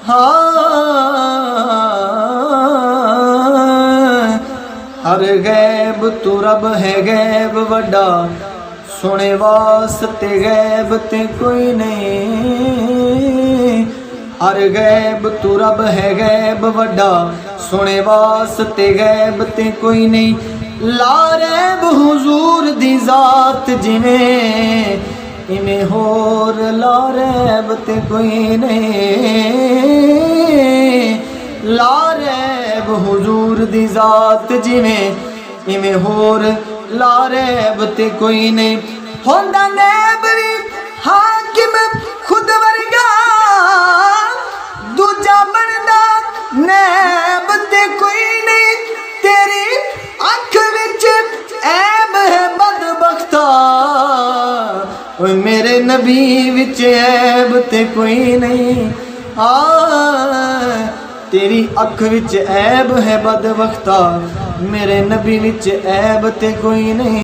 हाँ हर गैब तू रब है गैब वड्डा, सुने वास्ते गैब ते कोई नहीं। हर गैब तू रब है गैब वड्डा, सुने वास्ते गैब ते कोई नहीं। ला रैब हुजूर दी जात जिवें, इवें होर ला रैब ते कोई नहीं। ला रैब हुजूर दी जात जिवें, इवें होर ला रैब ते कोई नहीं। होंदा नैब वी हाकिम खुद वर्गा, दूजा बनदा नैब ते कोई नहीं। तेरी अख विच ऐब है बदबख्ता, ओए मेरे नबी विच ऐब ते कोई नहीं। तेरी अख विच ऐब है बदबख्ता, मेरे नबी विच ऐब ते कोई नहीं।